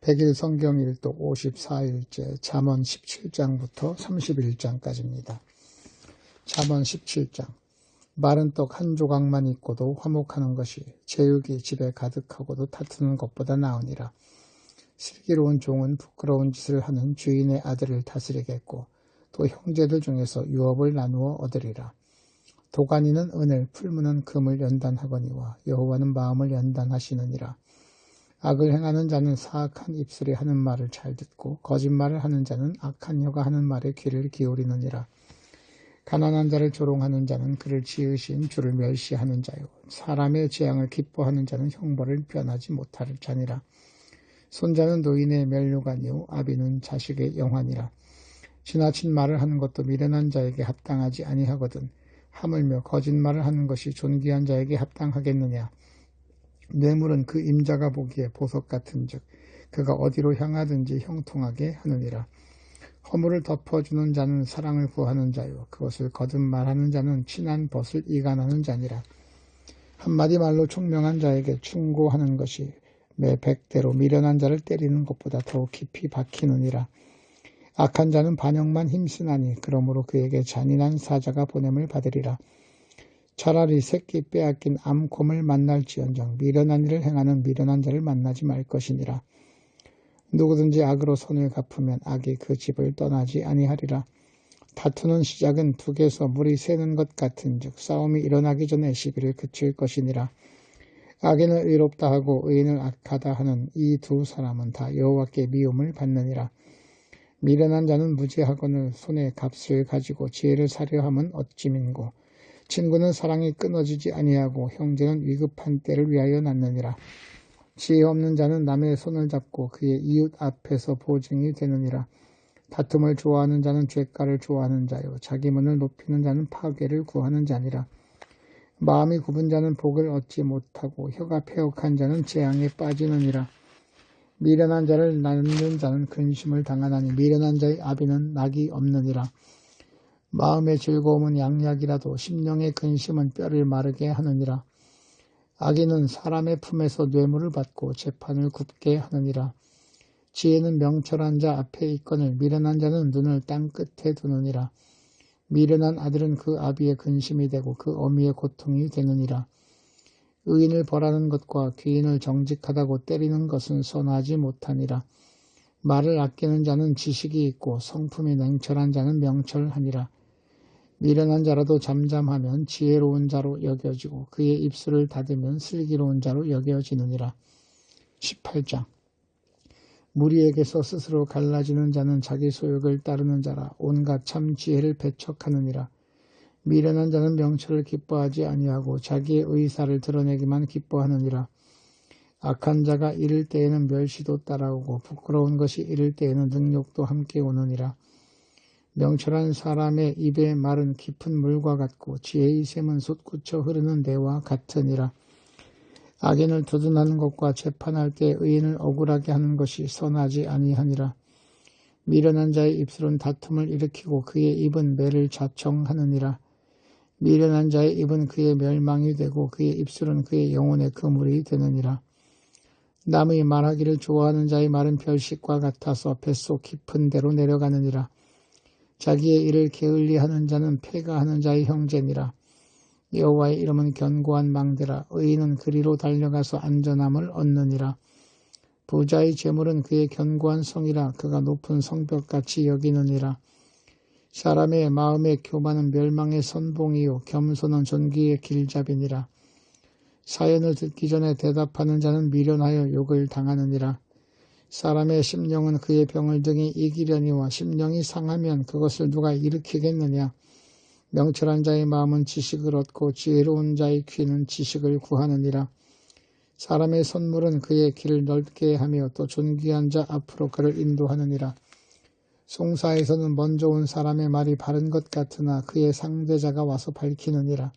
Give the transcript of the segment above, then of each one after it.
100일 성경일독 54일째 잠언 17장부터 31장까지입니다. 잠언 17장. 마른 떡 한 조각만 있고도 화목하는 것이 제육이 집에 가득하고도 다투는 것보다 나으니라. 슬기로운 종은 부끄러운 짓을 하는 주인의 아들을 다스리겠고 또 형제들 중에서 유업을 나누어 얻으리라. 도가니는 은을, 풀무는 금을 연단하거니와 여호와는 마음을 연단하시느니라. 악을 행하는 자는 사악한 입술이 하는 말을 잘 듣고 거짓말을 하는 자는 악한 혀가 하는 말에 귀를 기울이느니라. 가난한 자를 조롱하는 자는 그를 지으신 주를 멸시하는 자요. 사람의 재앙을 기뻐하는 자는 형벌을 변하지 못할 자니라. 손자는 노인의 면류관이요 아비는 자식의 영환이라. 지나친 말을 하는 것도 미련한 자에게 합당하지 아니하거든. 하물며 거짓말을 하는 것이 존귀한 자에게 합당하겠느냐. 뇌물은 그 임자가 보기에 보석 같은즉 그가 어디로 향하든지 형통하게 하느니라. 허물을 덮어주는 자는 사랑을 구하는 자요 그것을 거듭말하는 자는 친한 벗을 이간하는 자니라. 한마디 말로 총명한 자에게 충고하는 것이 매 100대로 미련한 자를 때리는 것보다 더욱 깊이 박히느니라. 악한 자는 반역만 힘쓰나니 그러므로 그에게 잔인한 사자가 보냄을 받으리라. 차라리 새끼 빼앗긴 암곰을 만날지언정 미련한 일을 행하는 미련한 자를 만나지 말 것이니라. 누구든지 악으로 손을 갚으면 악이 그 집을 떠나지 아니하리라. 다투는 시작은 둑에서 물이 새는 것 같은즉 싸움이 일어나기 전에 시비를 그칠 것이니라. 악인을 의롭다 하고 의인을 악하다 하는 이 두 사람은 다 여호와께 미움을 받느니라. 미련한 자는 무지하거늘 손에 값을 가지고 지혜를 사려 함은 어찌민고. 친구는 사랑이 끊어지지 아니하고 형제는 위급한 때를 위하여 낳느니라. 지혜 없는 자는 남의 손을 잡고 그의 이웃 앞에서 보증이 되느니라. 다툼을 좋아하는 자는 죄가를 좋아하는 자요 자기 문을 높이는 자는 파괴를 구하는 자니라. 마음이 굽은 자는 복을 얻지 못하고 혀가 패역한 자는 재앙에 빠지느니라. 미련한 자를 낳는 자는 근심을 당하나니 미련한 자의 아비는 낙이 없느니라. 마음의 즐거움은 양약이라도 심령의 근심은 뼈를 마르게 하느니라. 악인은 사람의 품에서 뇌물을 받고 재판을 굽게 하느니라. 지혜는 명철한 자 앞에 있거늘 미련한 자는 눈을 땅 끝에 두느니라. 미련한 아들은 그 아비의 근심이 되고 그 어미의 고통이 되느니라. 의인을 벌하는 것과 귀인을 정직하다고 때리는 것은 선하지 못하니라. 말을 아끼는 자는 지식이 있고 성품이 냉철한 자는 명철하니라. 미련한 자라도 잠잠하면 지혜로운 자로 여겨지고 그의 입술을 닫으면 슬기로운 자로 여겨지느니라. 18장. 무리에게서 스스로 갈라지는 자는 자기 소욕을 따르는 자라 온갖 참 지혜를 배척하느니라. 미련한 자는 명철을 기뻐하지 아니하고 자기의 의사를 드러내기만 기뻐하느니라. 악한 자가 이를 때에는 멸시도 따라오고 부끄러운 것이 이를 때에는 능욕도 함께 오느니라. 명철한 사람의 입의 말은 깊은 물과 같고 지혜의 샘은 솟구쳐 흐르는 데와 같으니라. 악인을 두둔하는 것과 재판할 때 의인을 억울하게 하는 것이 선하지 아니하니라. 미련한 자의 입술은 다툼을 일으키고 그의 입은 매를 자청하느니라. 미련한 자의 입은 그의 멸망이 되고 그의 입술은 그의 영혼의 그물이 되느니라. 남의 말하기를 좋아하는 자의 말은 별식과 같아서 뱃속 깊은 데로 내려가느니라. 자기의 일을 게을리하는 자는 패가하는 자의 형제니라. 여호와의 이름은 견고한 망대라. 의인은 그리로 달려가서 안전함을 얻느니라. 부자의 재물은 그의 견고한 성이라. 그가 높은 성벽같이 여기느니라. 사람의 마음의 교만은 멸망의 선봉이요 겸손은 존귀의 길잡이니라. 사연을 듣기 전에 대답하는 자는 미련하여 욕을 당하느니라. 사람의 심령은 그의 병을 등이 이기려니와 심령이 상하면 그것을 누가 일으키겠느냐. 명철한 자의 마음은 지식을 얻고 지혜로운 자의 귀는 지식을 구하느니라. 사람의 선물은 그의 길을 넓게 하며 또 존귀한 자 앞으로 그를 인도하느니라. 송사에서는 먼저 온 사람의 말이 바른 것 같으나 그의 상대자가 와서 밝히느니라.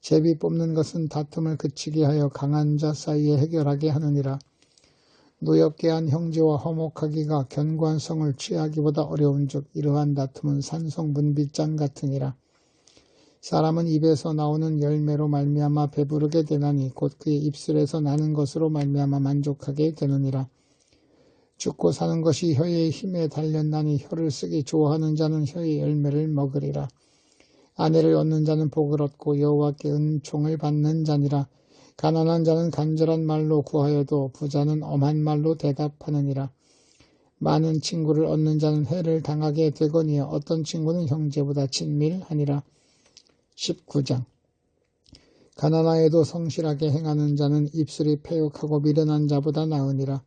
제비 뽑는 것은 다툼을 그치게 하여 강한 자 사이에 해결하게 하느니라. 노엽게 한 형제와 화목하기가 견고한 성을 취하기보다 어려운즉 이러한 다툼은 산성 문빗잔 같으니라. 사람은 입에서 나오는 열매로 말미암아 배부르게 되나니 곧 그의 입술에서 나는 것으로 말미암아 만족하게 되느니라. 죽고 사는 것이 혀의 힘에 달렸나니 혀를 쓰기 좋아하는 자는 혀의 열매를 먹으리라. 아내를 얻는 자는 복을 얻고 여호와께 은총을 받는 자니라. 가난한 자는 간절한 말로 구하여도 부자는 엄한 말로 대답하느니라. 많은 친구를 얻는 자는 해를 당하게 되거니와 어떤 친구는 형제보다 친밀하니라. 19장. 가난하여도 성실하게 행하는 자는 입술이 패역하고 미련한 자보다 나으니라.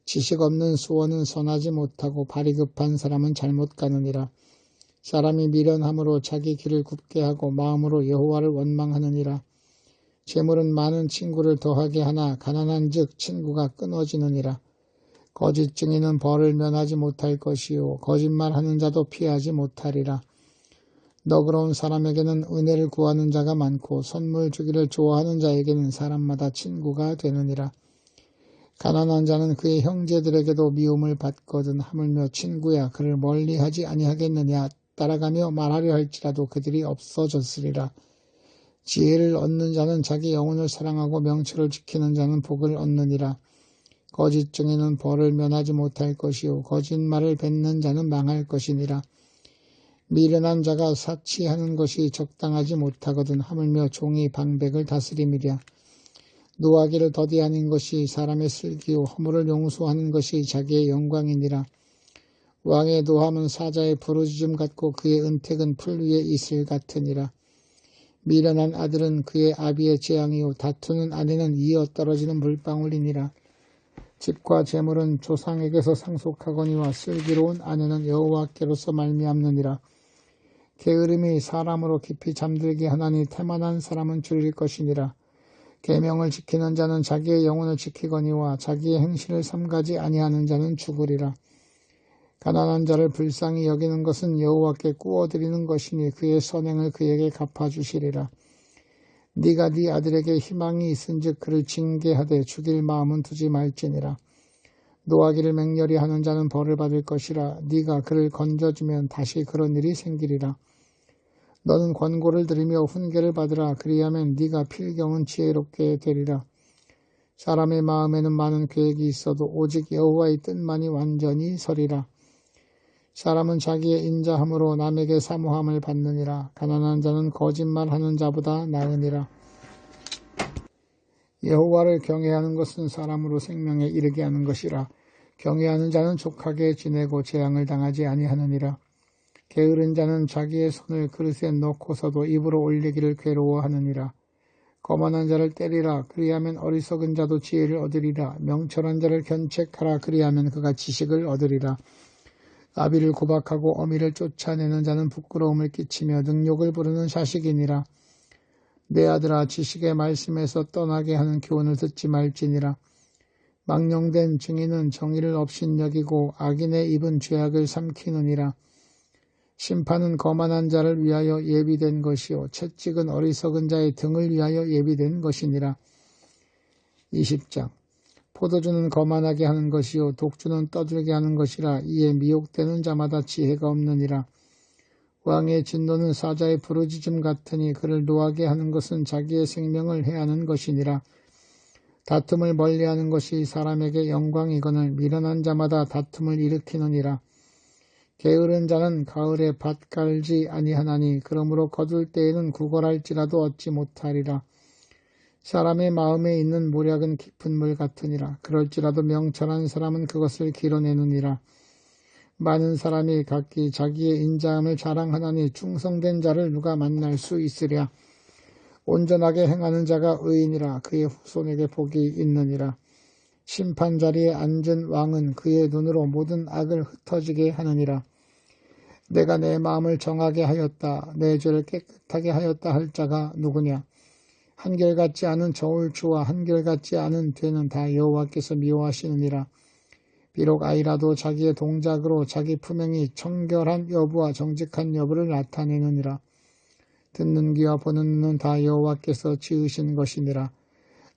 지식 없는 수원은 선하지 못하고 발이 급한 사람은 잘못 가느니라. 사람이 미련함으로 자기 길을 굽게 하고 마음으로 여호와를 원망하느니라. 재물은 많은 친구를 더하게 하나 가난한 즉 친구가 끊어지느니라. 거짓 증인은 벌을 면하지 못할 것이요 거짓말하는 자도 피하지 못하리라. 너그러운 사람에게는 은혜를 구하는 자가 많고 선물 주기를 좋아하는 자에게는 사람마다 친구가 되느니라. 가난한 자는 그의 형제들에게도 미움을 받거든 하물며 친구야 그를 멀리하지 아니하겠느냐. 따라가며 말하려 할지라도 그들이 없어졌으리라. 지혜를 얻는 자는 자기 영혼을 사랑하고 명철을 지키는 자는 복을 얻느니라. 거짓 증인은 벌을 면하지 못할 것이요 거짓말을 뱉는 자는 망할 것이니라. 미련한 자가 사치하는 것이 적당하지 못하거든 하물며 종이 방백을 다스림이랴. 노하기를 더디하는 것이 사람의 슬기요 허물을 용서하는 것이 자기의 영광이니라. 왕의 노함은 사자의 부르짖음 같고 그의 은택은 풀 위에 이슬 같으니라. 미련한 아들은 그의 아비의 재앙이요 다투는 아내는 이어 떨어지는 물방울이니라. 집과 재물은 조상에게서 상속하거니와 슬기로운 아내는 여호와께로서 말미암느니라. 게으름이 사람으로 깊이 잠들게 하나니 태만한 사람은 줄일 것이니라. 계명을 지키는 자는 자기의 영혼을 지키거니와 자기의 행실을 삼가지 아니하는 자는 죽으리라. 가난한 자를 불쌍히 여기는 것은 여호와께 꾸어드리는 것이니 그의 선행을 그에게 갚아주시리라. 네가 네 아들에게 희망이 있은즉 그를 징계하되 죽일 마음은 두지 말지니라. 노하기를 맹렬히 하는 자는 벌을 받을 것이라. 네가 그를 건져주면 다시 그런 일이 생기리라. 너는 권고를 들으며 훈계를 받으라. 그리하면 네가 필경은 지혜롭게 되리라. 사람의 마음에는 많은 계획이 있어도 오직 여호와의 뜻만이 완전히 서리라. 사람은 자기의 인자함으로 남에게 사모함을 받느니라. 가난한 자는 거짓말하는 자보다 나으니라. 여호와를 경외하는 것은 사람으로 생명에 이르게 하는 것이라. 경외하는 자는 족하게 지내고 재앙을 당하지 아니하느니라. 게으른 자는 자기의 손을 그릇에 넣고서도 입으로 올리기를 괴로워하느니라. 거만한 자를 때리라. 그리하면 어리석은 자도 지혜를 얻으리라. 명철한 자를 견책하라. 그리하면 그가 지식을 얻으리라. 아비를 구박하고 어미를 쫓아내는 자는 부끄러움을 끼치며 능욕을 부르는 자식이니라. 내 아들아 지식의 말씀에서 떠나게 하는 교훈을 듣지 말지니라. 망령된 증인은 정의를 업신여기고 악인의 입은 죄악을 삼키느니라. 심판은 거만한 자를 위하여 예비된 것이요 채찍은 어리석은 자의 등을 위하여 예비된 것이니라. 20장. 포도주는 거만하게 하는 것이요 독주는 떠들게 하는 것이라. 이에 미혹되는 자마다 지혜가 없느니라. 왕의 진노는 사자의 부르짖음 같으니 그를 노하게 하는 것은 자기의 생명을 해하는 것이니라. 다툼을 멀리하는 것이 사람에게 영광이거늘 미련한 자마다 다툼을 일으키느니라. 게으른 자는 가을에 밭 갈지 아니하나니 그러므로 거둘 때에는 구걸할지라도 얻지 못하리라. 사람의 마음에 있는 모략은 깊은 물 같으니라. 그럴지라도 명철한 사람은 그것을 길어내느니라. 많은 사람이 각기 자기의 인자함을 자랑하나니 충성된 자를 누가 만날 수 있으랴. 온전하게 행하는 자가 의인이라. 그의 후손에게 복이 있느니라. 심판 자리에 앉은 왕은 그의 눈으로 모든 악을 흩어지게 하느니라. 내가 내 마음을 정하게 하였다. 내 죄를 깨끗하게 하였다 할 자가 누구냐. 한결같지 않은 저울추와 한결같지 않은 되는 다 여호와께서 미워하시느니라. 비록 아이라도 자기의 동작으로 자기 품행이 청결한 여부와 정직한 여부를 나타내느니라. 듣는 귀와 보는 눈은 다 여호와께서 지으신 것이니라.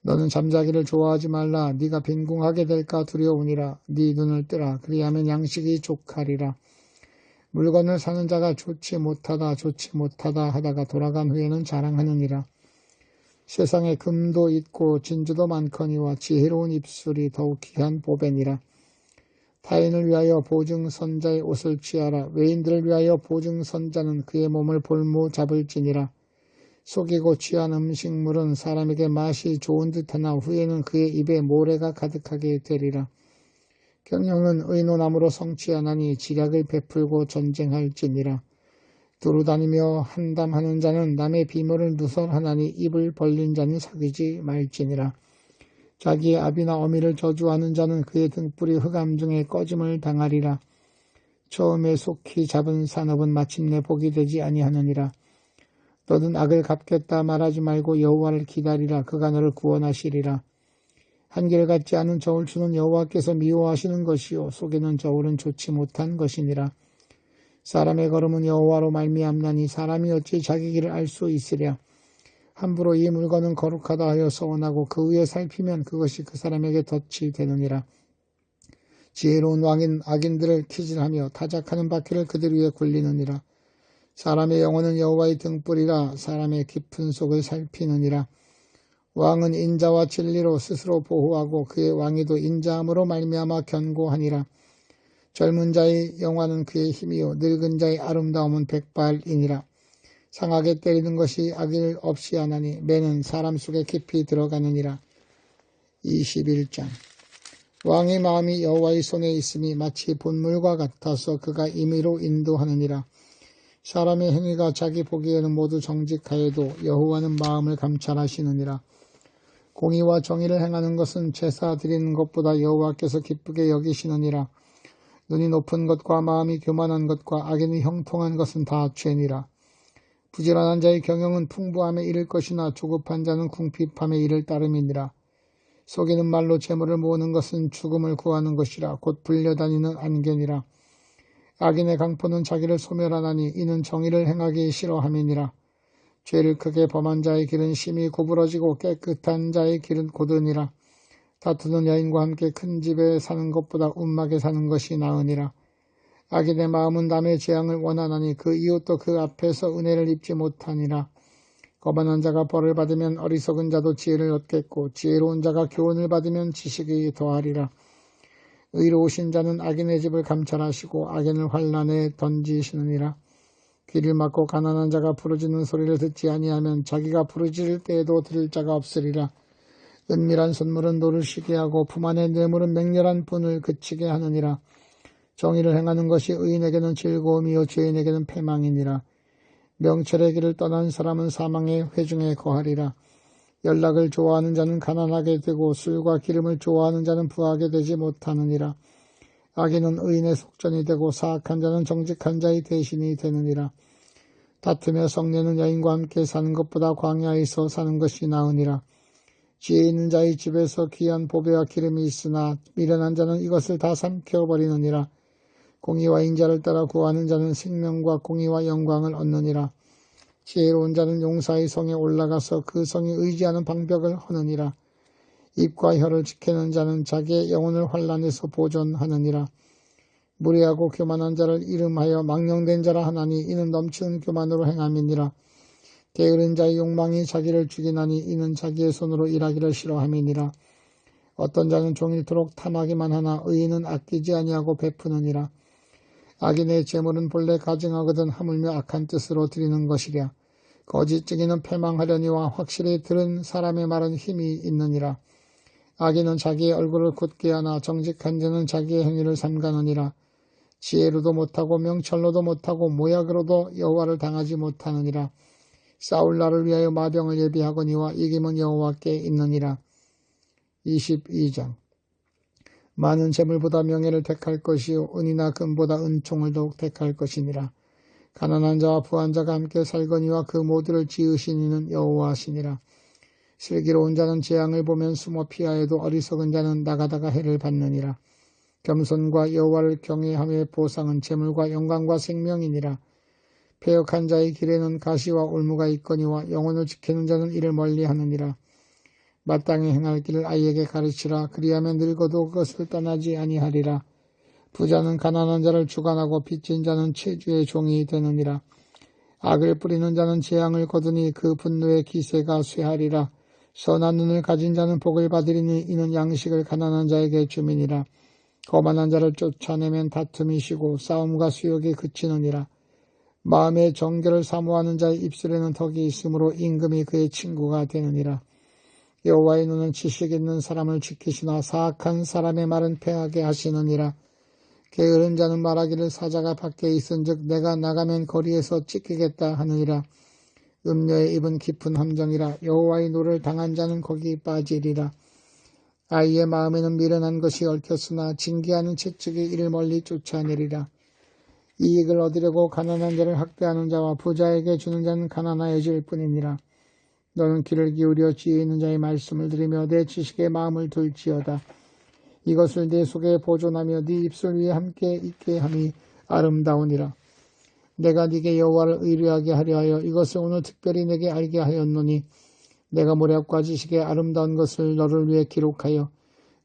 너는 잠자기를 좋아하지 말라. 네가 빈궁하게 될까 두려우니라. 네 눈을 뜨라. 그리하면 양식이 족하리라. 물건을 사는 자가 좋지 못하다 하다가 돌아간 후에는 자랑하느니라. 세상에 금도 있고 진주도 많거니와 지혜로운 입술이 더욱 귀한 보배니라. 타인을 위하여 보증선자의 옷을 취하라. 외인들을 위하여 보증선자는 그의 몸을 볼모 잡을지니라. 속이고 취한 음식물은 사람에게 맛이 좋은 듯하나 후에는 그의 입에 모래가 가득하게 되리라. 경영은 의논함으로 성취하나니 지략을 베풀고 전쟁할지니라. 두루다니며 한담하는 자는 남의 비밀을 누설하나니 입을 벌린 자는 사귀지 말지니라. 자기의 아비나 어미를 저주하는 자는 그의 등불이 흑암 중에 꺼짐을 당하리라. 처음에 속히 잡은 산업은 마침내 복이 되지 아니하느니라. 너는 악을 갚겠다 말하지 말고 여호와를 기다리라. 그가 너를 구원하시리라. 한결같지 않은 저울추는 여호와께서 미워하시는 것이요 속이는 저울은 좋지 못한 것이니라. 사람의 걸음은 여호와로 말미암나니 사람이 어찌 자기 길을 알 수 있으랴. 함부로 이 물건은 거룩하다 하여 서원하고 그 위에 살피면 그것이 그 사람에게 덫이 되느니라. 지혜로운 왕인 악인들을 키질하며 타작하는 바퀴를 그들 위에 굴리느니라. 사람의 영혼은 여호와의 등불이라. 사람의 깊은 속을 살피느니라. 왕은 인자와 진리로 스스로 보호하고 그의 왕위도 인자함으로 말미암아 견고하니라. 젊은 자의 영화는 그의 힘이요 늙은 자의 아름다움은 백발이니라. 상하게 때리는 것이 악일 없이 하나니 매는 사람 속에 깊이 들어가느니라. 21장 왕의 마음이 여호와의 손에 있으니 마치 본물과 같아서 그가 임의로 인도하느니라. 사람의 행위가 자기 보기에는 모두 정직하여도 여호와는 마음을 감찰하시느니라. 공의와 정의를 행하는 것은 제사 드리는 것보다 여호와께서 기쁘게 여기시느니라. 눈이 높은 것과 마음이 교만한 것과 악인이 형통한 것은 다 죄니라. 부지런한 자의 경영은 풍부함에 이를 것이나 조급한 자는 궁핍함에 이를 따름이니라. 속이는 말로 재물을 모으는 것은 죽음을 구하는 것이라. 곧 불려다니는 안견이라. 악인의 강포는 자기를 소멸하나니 이는 정의를 행하기 싫어함이니라. 죄를 크게 범한 자의 길은 심히 구부러지고 깨끗한 자의 길은 곧으니라. 다투는 여인과 함께 큰 집에 사는 것보다 움막에 사는 것이 나으니라. 악인의 마음은 남의 재앙을 원하나니 그 이웃도 그 앞에서 은혜를 입지 못하니라. 거만한 자가 벌을 받으면 어리석은 자도 지혜를 얻겠고 지혜로운 자가 교훈을 받으면 지식이 더하리라. 의로우신 자는 악인의 집을 감찰하시고 악인을 환난에 던지시느니라. 귀를 막고 가난한 자가 부르짖는 소리를 듣지 아니하면 자기가 부르짖을 때에도 들을 자가 없으리라. 은밀한 선물은 노르시게 하고 품 안의 뇌물은 맹렬한 분을 그치게 하느니라. 정의를 행하는 것이 의인에게는 즐거움이요 죄인에게는 패망이니라. 명철의 길을 떠난 사람은 사망의 회중에 거하리라. 연락을 좋아하는 자는 가난하게 되고 술과 기름을 좋아하는 자는 부하게 되지 못하느니라. 악인은 의인의 속전이 되고 사악한 자는 정직한 자의 대신이 되느니라. 다투며 성내는 여인과 함께 사는 것보다 광야에서 사는 것이 나으니라. 지혜 있는 자의 집에서 귀한 보배와 기름이 있으나 미련한 자는 이것을 다 삼켜버리느니라. 공의와 인자를 따라 구하는 자는 생명과 공의와 영광을 얻느니라. 지혜로운 자는 용사의 성에 올라가서 그 성이 의지하는 방벽을 허느니라. 입과 혀를 지키는 자는 자기의 영혼을 환난에서 보존하느니라. 무례하고 교만한 자를 이름하여 망령된 자라 하나니 이는 넘치는 교만으로 행함이니라. 게으른 자의 욕망이 자기를 죽이나니 이는 자기의 손으로 일하기를 싫어함이니라. 어떤 자는 종일토록 탐하기만 하나 의인은 아끼지 아니하고 베푸느니라. 악인의 재물은 본래 가증하거든 하물며 악한 뜻으로 드리는 것이랴. 거짓증인은 패망하려니와 확실히 들은 사람의 말은 힘이 있느니라. 악인은 자기의 얼굴을 굳게 하나 정직한 자는 자기의 행위를 삼가느니라. 지혜로도 못하고 명철로도 못하고 모약으로도 여호와를 당하지 못하느니라. 싸울 날을 위하여 마병을 예비하거니와 이김은 여호와께 있느니라. 22장 많은 재물보다 명예를 택할 것이요 은이나 금보다 은총을 더욱 택할 것이니라. 가난한 자와 부한 자가 함께 살거니와 그 모두를 지으신 이는 여호와시니라. 슬기로운 자는 재앙을 보면 숨어 피하여도 어리석은 자는 나가다가 해를 받느니라. 겸손과 여호와를 경외함의 보상은 재물과 영광과 생명이니라. 패역한 자의 길에는 가시와 올무가 있거니와 영혼을 지키는 자는 이를 멀리하느니라. 마땅히 행할 길을 아이에게 가르치라. 그리하면 늙어도 그것을 떠나지 아니하리라. 부자는 가난한 자를 주관하고 빚진 자는 체주의 종이 되느니라. 악을 뿌리는 자는 재앙을 거두니 그 분노의 기세가 쇠하리라. 선한 눈을 가진 자는 복을 받으리니 이는 양식을 가난한 자에게 주민이라. 거만한 자를 쫓아내면 다툼이 쉬고 싸움과 수욕이 그치느니라. 마음의 정결을 사모하는 자의 입술에는 덕이 있으므로 임금이 그의 친구가 되느니라. 여호와의 눈은 지식 있는 사람을 지키시나 사악한 사람의 말은 패하게 하시느니라. 게으른 자는 말하기를 사자가 밖에 있은즉 내가 나가면 거리에서 찢기겠다 하느니라. 음녀의 입은 깊은 함정이라. 여호와의 노를 당한 자는 거기 빠지리라. 아이의 마음에는 미련한 것이 얽혔으나 징계하는 채찍이 이를 멀리 쫓아내리라. 이익을 얻으려고 가난한 자를 학대하는 자와 부자에게 주는 자는 가난하여질 뿐이니라. 너는 귀를 기울여 지혜 있는 자의 말씀을 들으며 내 지식에 마음을 둘지어다. 이것을 내 속에 보존하며 네 입술 위에 함께 있게 함이 아름다우니라. 내가 네게 여호와를 의뢰하게 하려 하여 이것을 오늘 특별히 내게 알게 하였노니 내가 모략과 지식의 아름다운 것을 너를 위해 기록하여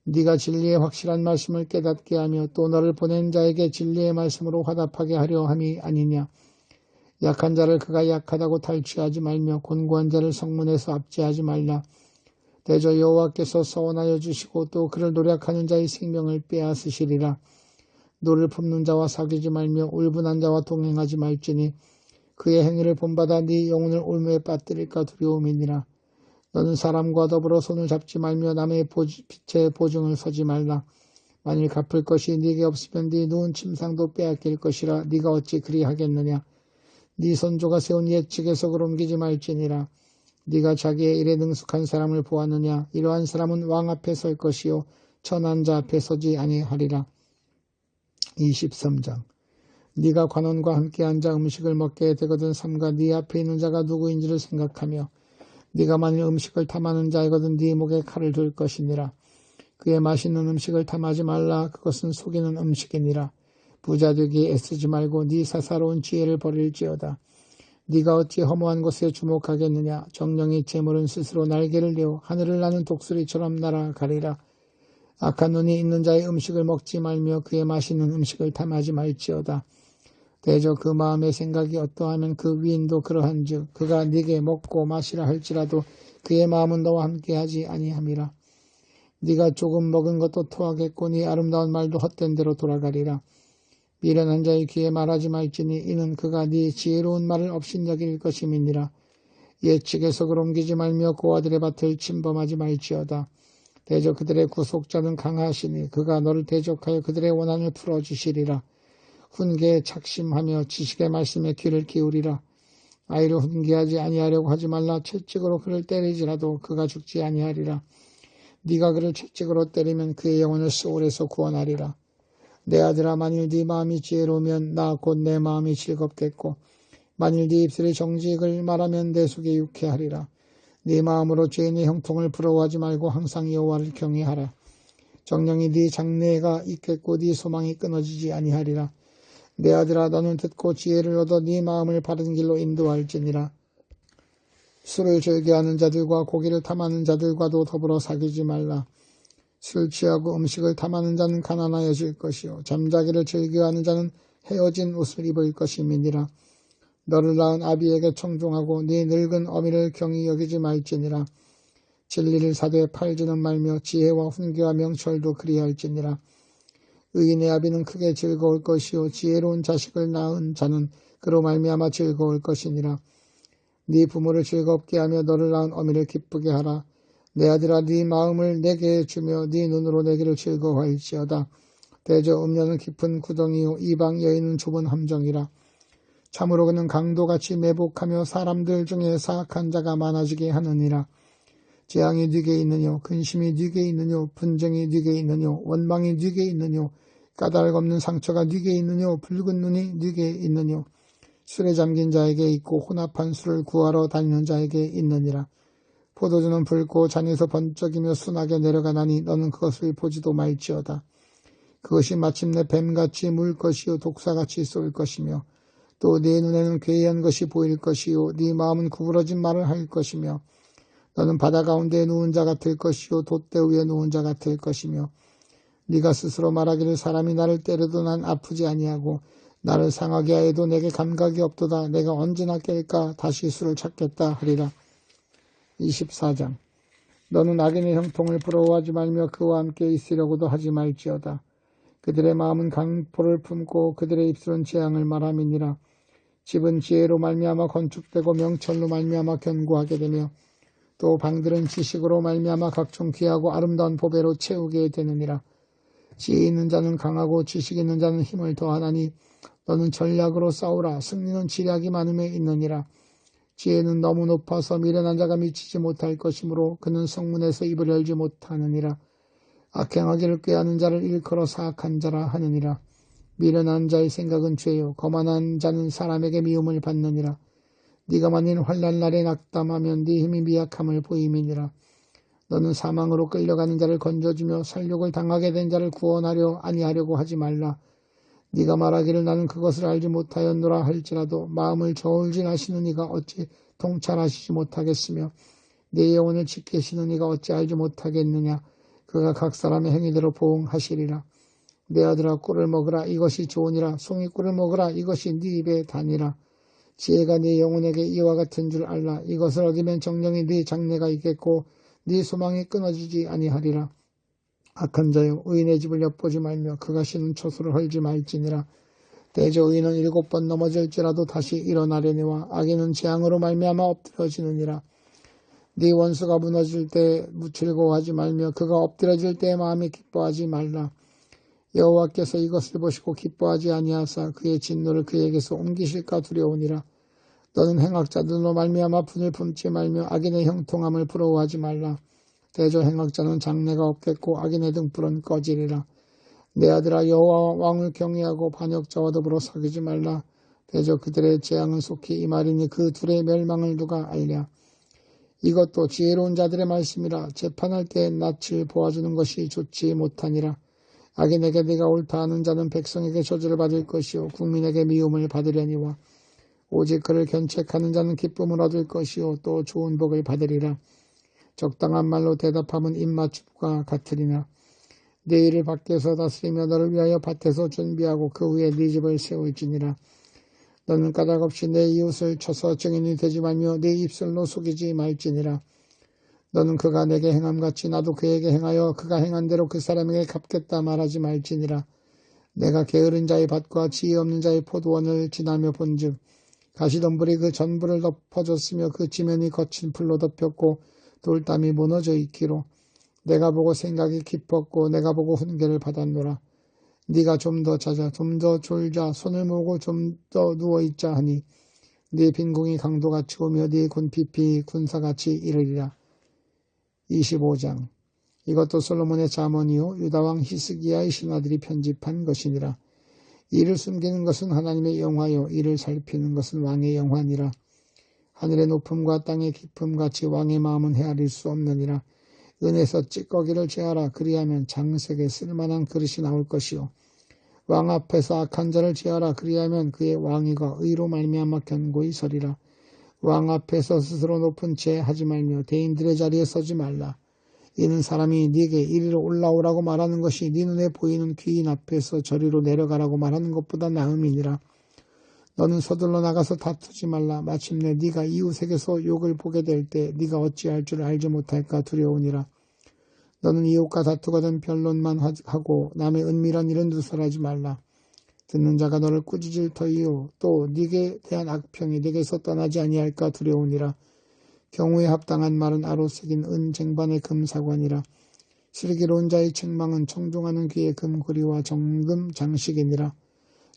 네가 진리의 확실한 말씀을 깨닫게 하며 또 너를 보낸 자에게 진리의 말씀으로 화답하게 하려 함이 아니냐. 약한 자를 그가 약하다고 탈취하지 말며 곤고한 자를 성문에서 압제하지 말라. 대저 여호와께서 서원하여 주시고 또 그를 노력하는 자의 생명을 빼앗으시리라. 노를 품는 자와 사귀지 말며 울분한 자와 동행하지 말지니 그의 행위를 본받아 네 영혼을 올무에 빠뜨릴까 두려움이니라. 너는 사람과 더불어 손을 잡지 말며 남의 빛에 보증을 서지 말라. 만일 갚을 것이 네게 없으면 네 누운 침상도 빼앗길 것이라. 네가 어찌 그리하겠느냐. 네 선조가 세운 예측에서 옮기지 말지니라. 네가 자기의 일에 능숙한 사람을 보았느냐. 이러한 사람은 왕 앞에 설 것이요 천한 자 앞에 서지 아니하리라. 23장. 네가 관원과 함께 앉아 음식을 먹게 되거든 삼가 네 앞에 있는 자가 누구인지를 생각하며 네가 만일 음식을 탐하는 자이거든 네 목에 칼을 둘 것이니라. 그의 맛있는 음식을 탐하지 말라. 그것은 속이는 음식이니라. 부자 되기에 애쓰지 말고 네 사사로운 지혜를 버릴지어다. 네가 어찌 허무한 것에 주목하겠느냐. 정령이 재물은 스스로 날개를 내어 하늘을 나는 독수리처럼 날아가리라. 악한 눈이 있는 자의 음식을 먹지 말며 그의 맛있는 음식을 탐하지 말지어다. 대저 그 마음의 생각이 어떠하면 그 위인도 그러한즉 그가 네게 먹고 마시라 할지라도 그의 마음은 너와 함께하지 아니함이라. 네가 조금 먹은 것도 토하겠고 네 아름다운 말도 헛된 대로 돌아가리라. 미련한 자의 귀에 말하지 말지니 이는 그가 네 지혜로운 말을 업신여길 것임이니라. 예측에서 옮기지 말며 고아들의 밭을 침범하지 말지어다. 대저 그들의 구속자는 강하시니 그가 너를 대적하여 그들의 원한을 풀어주시리라. 훈계에 착심하며 지식의 말씀에 귀를 기울이라. 아이를 훈계하지 아니하려고 하지 말라. 채찍으로 그를 때리지라도 그가 죽지 아니하리라. 네가 그를 채찍으로 때리면 그의 영혼을 수월에서 구원하리라. 내 아들아, 만일 네 마음이 지혜로우면 나 곧 내 마음이 즐겁겠고 만일 네 입술이 정직을 말하면 내 속이 유쾌하리라. 네 마음으로 죄인의 형통을 부러워하지 말고 항상 여호와를 경외하라. 정령이 네 장래가 있겠고 네 소망이 끊어지지 아니하리라. 내 아들아, 너는 듣고 지혜를 얻어 네 마음을 바른 길로 인도할지니라. 술을 즐겨하는 자들과 고기를 탐하는 자들과도 더불어 사귀지 말라. 술 취하고 음식을 탐하는 자는 가난하여질 것이요 잠자기를 즐겨하는 자는 헤어진 옷을 입을 것임이니라. 너를 낳은 아비에게 청종하고 네 늙은 어미를 경히 여기지 말지니라. 진리를 사되 팔지는 말며 지혜와 훈계와 명철도 그리할지니라. 의인의 아비는 크게 즐거울 것이요 지혜로운 자식을 낳은 자는 그로 말미암아 즐거울 것이니라. 네 부모를 즐겁게 하며 너를 낳은 어미를 기쁘게 하라. 내 아들아, 네 마음을 내게 주며 네 눈으로 내기를 즐거워할지어다. 대저 음녀는 깊은 구덩이요 이방 여인은 좁은 함정이라. 참으로 그는 강도같이 매복하며 사람들 중에 사악한 자가 많아지게 하느니라. 재앙이 네게 있느뇨, 근심이 네게 있느뇨, 분쟁이 네게 있느뇨, 원망이 네게 있느뇨, 까닭 없는 상처가 네게 있느뇨, 붉은 눈이 네게 있느뇨. 술에 잠긴 자에게 있고 혼합한 술을 구하러 다니는 자에게 있느니라. 포도주는 붉고 잔에서 번쩍이며 순하게 내려가나니 너는 그것을 보지도 말지어다. 그것이 마침내 뱀같이 물 것이요 독사같이 쏠 것이며 또 네 눈에는 괴이한 것이 보일 것이요 네 마음은 구부러진 말을 할 것이며 너는 바다 가운데 누운 자 같을 것이요 돛대 위에 누운 자 같을 것이며 네가 스스로 말하기를 사람이 나를 때려도 난 아프지 아니하고 나를 상하게 하여도 내게 감각이 없도다. 내가 언제나 깰까 다시 술을 찾겠다 하리라. 24장. 너는 악인의 형통을 부러워하지 말며 그와 함께 있으려고도 하지 말지어다. 그들의 마음은 강포를 품고 그들의 입술은 재앙을 말함이니라. 집은 지혜로 말미암아 건축되고 명철로 말미암아 견고하게 되며 또 방들은 지식으로 말미암아 각종 귀하고 아름다운 보배로 채우게 되느니라. 지혜 있는 자는 강하고 지식 있는 자는 힘을 더하나니 너는 전략으로 싸우라. 승리는 지략이 많음에 있느니라. 지혜는 너무 높아서 미련한 자가 미치지 못할 것이므로 그는 성문에서 입을 열지 못하느니라. 악행하기를 꾀하는 자를 일컬어 사악한 자라 하느니라. 미련한 자의 생각은 죄요 거만한 자는 사람에게 미움을 받느니라. 네가 만일 환난 날에 낙담하면 네 힘이 미약함을 보임이니라. 너는 사망으로 끌려가는 자를 건져주며 살육을 당하게 된 자를 구원하려 아니하려고 하지 말라. 네가 말하기를 나는 그것을 알지 못하였노라 할지라도 마음을 저울질하시는 이가 어찌 통찰하시지 못하겠으며 네 영혼을 지키시는 이가 어찌 알지 못하겠느냐. 그가 각 사람의 행위대로 보응하시리라. 내 아들아 꿀을 먹으라 이것이 좋으니라. 송이꿀을 먹으라 이것이 네 입에 다니라. 지혜가 네 영혼에게 이와 같은 줄 알라. 이것을 얻으면 정령이 네 장래가 있겠고 네 소망이 끊어지지 아니하리라. 악한 자여 의인의 집을 엿보지 말며 그가 쉬는 처소를 헐지 말지니라. 대저 의인은 7번 넘어질지라도 다시 일어나려니와 악인은 재앙으로 말미암아 엎드러지느니라. 네 원수가 무너질 때 즐거워하지 말며 그가 엎드러질 때 마음이 기뻐하지 말라. 여호와께서 이것을 보시고 기뻐하지 아니하사 그의 진노를 그에게서 옮기실까 두려우니라. 너는 행악자들로 말미암아 분을 품지 말며 악인의 형통함을 부러워하지 말라. 대저 행악자는 장래가 없겠고 악인의 등불은 꺼지리라. 내 아들아 여호와 왕을 경외하고 반역자와 더불어 사귀지 말라. 대저 그들의 재앙은 속히 이 말이니 그 둘의 멸망을 누가 알랴. 이것도 지혜로운 자들의 말씀이라. 재판할 때 낯을 보아주는 것이 좋지 못하니라. 악인에게 네가 옳다 하는 자는 백성에게 저주를 받을 것이요 국민에게 미움을 받으려니와 오직 그를 견책하는 자는 기쁨을 얻을 것이요 또 좋은 복을 받으리라. 적당한 말로 대답함은 입맞춤과 같으리나 내 일을 밖에서 다스리며 너를 위하여 밭에서 준비하고 그 위에 네 집을 세울지니라. 너는 까닭없이 내 이웃을 쳐서 증인이 되지 말며 내 입술로 속이지 말지니라. 너는 그가 내게 행함같이 나도 그에게 행하여 그가 행한 대로 그 사람에게 갚겠다 말하지 말지니라. 내가 게으른 자의 밭과 지혜 없는 자의 포도원을 지나며 본즉 가시덤불이 그 전부를 덮어줬으며 그 지면이 거친 풀로 덮였고 돌담이 무너져 있기로 내가 보고 생각이 깊었고 내가 보고 훈계를 받았노라. 네가 좀 더 자자 좀 더 졸자 손을 모으고 좀 더 누워있자 하니 네 빈궁이 강도같이 오며 네 군핍이 군사같이 이르리라. 25장 이것도 솔로몬의 잠언이요 유다왕 히스기야의 신하들이 편집한 것이니라. 이를 숨기는 것은 하나님의 영화요 이를 살피는 것은 왕의 영화니라. 하늘의 높음과 땅의 깊음 같이 왕의 마음은 헤아릴 수 없느니라. 은에서 찌꺼기를 제하라. 그리하면 장색에 쓸만한 그릇이 나올 것이요 왕 앞에서 악한 자를 제하라. 그리하면 그의 왕위가 의로 말미암아 견고히 서리라. 왕 앞에서 스스로 높은 채 하지 말며 대인들의 자리에 서지 말라. 이는 사람이 네게 이리로 올라오라고 말하는 것이 네 눈에 보이는 귀인 앞에서 저리로 내려가라고 말하는 것보다 나음이니라. 너는 서둘러 나가서 다투지 말라. 마침내 네가 이웃에게서 욕을 보게 될 때 네가 어찌할 줄 알지 못할까 두려우니라. 너는 이웃과 다투거든 변론만 하고 남의 은밀한 일은 누설하지 말라. 듣는 자가 너를 꾸짖을 터이요 또 네게 대한 악평이 네게서 떠나지 아니할까 두려우니라. 경우에 합당한 말은 아로 새긴 은 쟁반의 금사관이라. 슬기로운 자의 책망은 청종하는 귀의 금고리와 정금 장식이니라.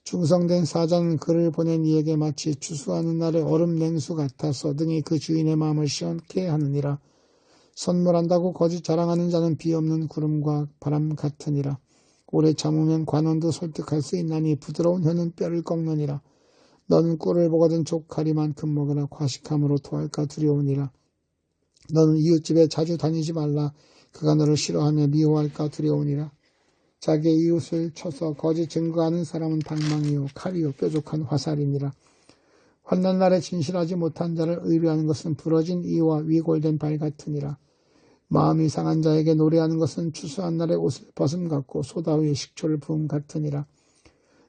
충성된 사자는 그를 보낸 이에게 마치 추수하는 날의 얼음 냉수 같아서 등이 그 주인의 마음을 시원케 하느니라. 선물한다고 거짓 자랑하는 자는 비 없는 구름과 바람 같으니라. 오래 참으면 관원도 설득할 수 있나니 부드러운 혀는 뼈를 꺾느니라. 너는 꿀을 보거든 족하리만큼 먹으라. 과식함으로 토할까 두려우니라. 너는 이웃집에 자주 다니지 말라. 그가 너를 싫어하며 미워할까 두려우니라. 자기의 이웃을 쳐서 거짓 증거하는 사람은 방망이요 칼이요 뾰족한 화살이니라. 환난 날에 진실하지 못한 자를 의뢰하는 것은 부러진 이와 위골된 발 같으니라. 마음이 상한 자에게 노래하는 것은 추수한 날에 옷을 벗음 같고 소다 위에 식초를 부음 같으니라.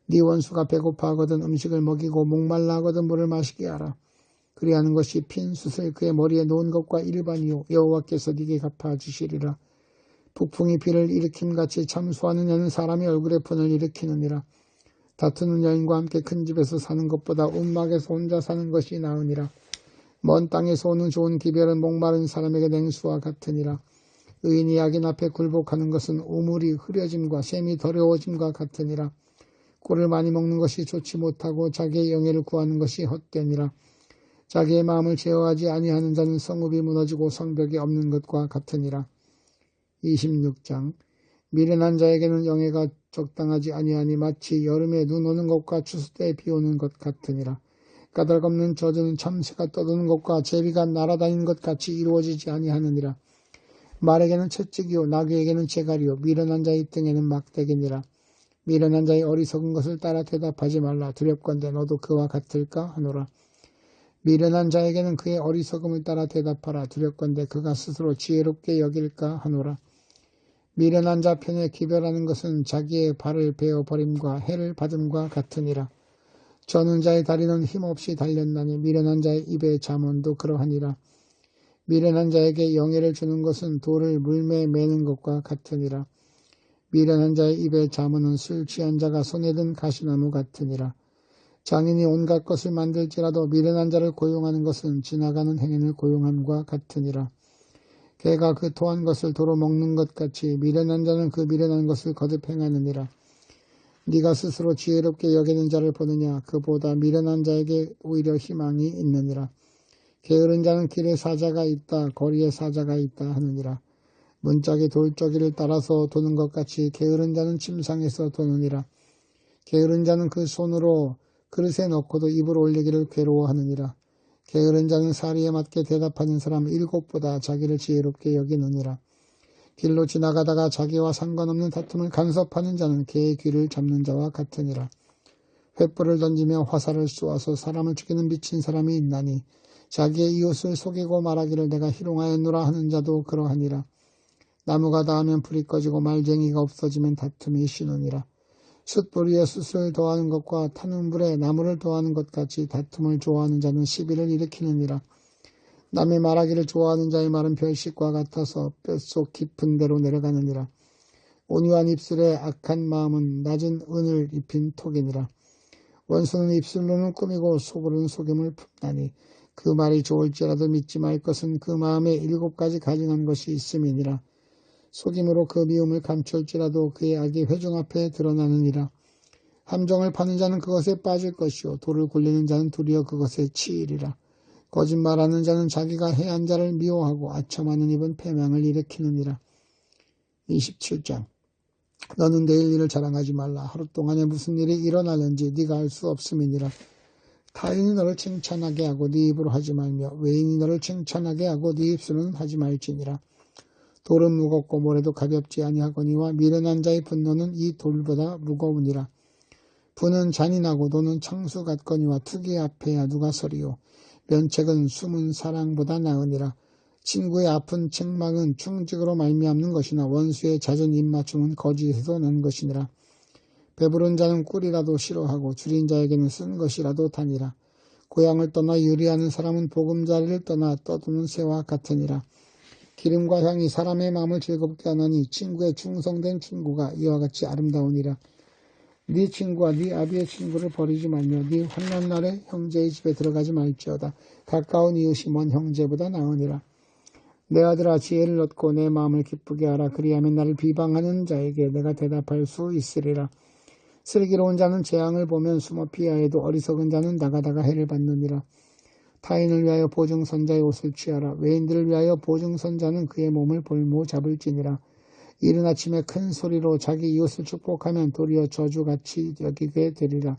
네 원수가 배고파하거든 음식을 먹이고 목말라 하거든 물을 마시게 하라. 그리하는 것이 핀 숯을 그의 머리에 놓은 것과 일반이요 여호와께서 네게 갚아주시리라. 북풍이 비를 일으킴같이 참수하는 여는 사람의 얼굴에 분을 일으키느니라. 다투는 여인과 함께 큰 집에서 사는 것보다 움막에서 혼자 사는 것이 나으니라. 먼 땅에서 오는 좋은 기별은 목마른 사람에게 냉수와 같으니라. 의인이 악인 앞에 굴복하는 것은 우물이 흐려짐과 샘이 더러워짐과 같으니라. 꿀을 많이 먹는 것이 좋지 못하고 자기의 영예를 구하는 것이 헛되니라. 자기의 마음을 제어하지 아니하는 자는 성읍이 무너지고 성벽이 없는 것과 같으니라. 26장 미련한 자에게는 영예가 적당하지 아니하니 마치 여름에 눈 오는 것과 추수 때 비 오는 것 같으니라. 까닭없는 저주는 참새가 떠도는 것과 제비가 날아다니는 것 같이 이루어지지 아니하느니라. 말에게는 채찍이요 나귀에게는 재갈이요 미련한 자의 등에는 막대기니라. 미련한 자의 어리석은 것을 따라 대답하지 말라. 두렵건대 너도 그와 같을까 하노라. 미련한 자에게는 그의 어리석음을 따라 대답하라. 두렵건대 그가 스스로 지혜롭게 여길까 하노라. 미련한 자 편에 기별하는 것은 자기의 발을 베어버림과 해를 받음과 같으니라. 저는 자의 다리는 힘없이 달렸나니 미련한 자의 입의 잠언도 그러하니라. 미련한 자에게 영예를 주는 것은 돌을 물매에 매는 것과 같으니라. 미련한 자의 입의 잠언은 술 취한 자가 손에 든 가시나무 같으니라. 장인이 온갖 것을 만들지라도 미련한 자를 고용하는 것은 지나가는 행인을 고용함과 같으니라. 개가 그 토한 것을 도로 먹는 것 같이 미련한 자는 그 미련한 것을 거듭 행하느니라. 네가 스스로 지혜롭게 여기는 자를 보느냐. 그보다 미련한 자에게 오히려 희망이 있느니라. 게으른 자는 길에 사자가 있다 거리에 사자가 있다 하느니라. 문짝이 돌저기를 따라서 도는 것 같이 게으른 자는 침상에서 도느니라. 게으른 자는 그 손으로 그릇에 넣고도 입을 올리기를 괴로워하느니라. 게으른 자는 사리에 맞게 대답하는 사람 7보다 자기를 지혜롭게 여기느니라. 길로 지나가다가 자기와 상관없는 다툼을 간섭하는 자는 개의 귀를 잡는 자와 같으니라. 횃불을 던지며 화살을 쏘아서 사람을 죽이는 미친 사람이 있나니 자기의 이웃을 속이고 말하기를 내가 희롱하였노라 하는 자도 그러하니라. 나무가 닿으면 불이 꺼지고 말쟁이가 없어지면 다툼이 쉬느니라. 숯불 위에 숯을 더하는 것과 타는 불에 나무를 더하는 것 같이 다툼을 좋아하는 자는 시비를 일으키느니라. 남의 말하기를 좋아하는 자의 말은 별식과 같아서 뼛속 깊은 데로 내려가느니라. 온유한 입술에 악한 마음은 낮은 은을 입힌 톡이니라. 원수는 입술로는 꾸미고 속으로는 속임을 품나니 그 말이 좋을지라도 믿지 말 것은 그 마음에 7가지 가증한 것이 있음이니라. 속임으로 그 미움을 감출지라도 그의 악이 회중 앞에 드러나느니라. 함정을 파는 자는 그것에 빠질 것이요 돌을 굴리는 자는 도리어 그것에 치이리라. 거짓말하는 자는 자기가 해한 자를 미워하고 아첨하는 입은 패망을 일으키느니라. 27장 너는 내일 일을 자랑하지 말라. 하루 동안에 무슨 일이 일어나는지 네가 알 수 없음이니라. 타인이 너를 칭찬하게 하고 네 입으로 하지 말며 외인이 너를 칭찬하게 하고 네 입술은 하지 말지니라. 돌은 무겁고 모래도 가볍지 아니하거니와 미련한 자의 분노는 이 돌보다 무거우니라. 분은 잔인하고 도는 창수 같거니와 투기 앞에야 누가 서리요. 면책은 숨은 사랑보다 나으니라. 친구의 아픈 책망은 충직으로 말미암는 것이나 원수의 잦은 입맞춤은 거짓에서 난 것이니라. 배부른 자는 꿀이라도 싫어하고 줄인 자에게는 쓴 것이라도 다니라. 고향을 떠나 유리하는 사람은 보금자리를 떠나 떠도는 새와 같으니라. 기름과 향이 사람의 마음을 즐겁게 하나니 친구의 충성된 친구가 이와 같이 아름다우니라. 네 친구와 네 아비의 친구를 버리지 말며 네 환난 날에 형제의 집에 들어가지 말지어다. 가까운 이웃이 먼 형제보다 나으니라. 내 아들아 지혜를 얻고 내 마음을 기쁘게 하라. 그리하면 나를 비방하는 자에게 내가 대답할 수 있으리라. 슬기로운 자는 재앙을 보면 숨어 피하여도 어리석은 자는 나가다가 해를 받느니라. 타인을 위하여 보증선자의 옷을 취하라. 외인들을 위하여 보증선자는 그의 몸을 볼모 잡을지니라. 이른 아침에 큰 소리로 자기 이웃을 축복하면 도리어 저주같이 여기게 되리라.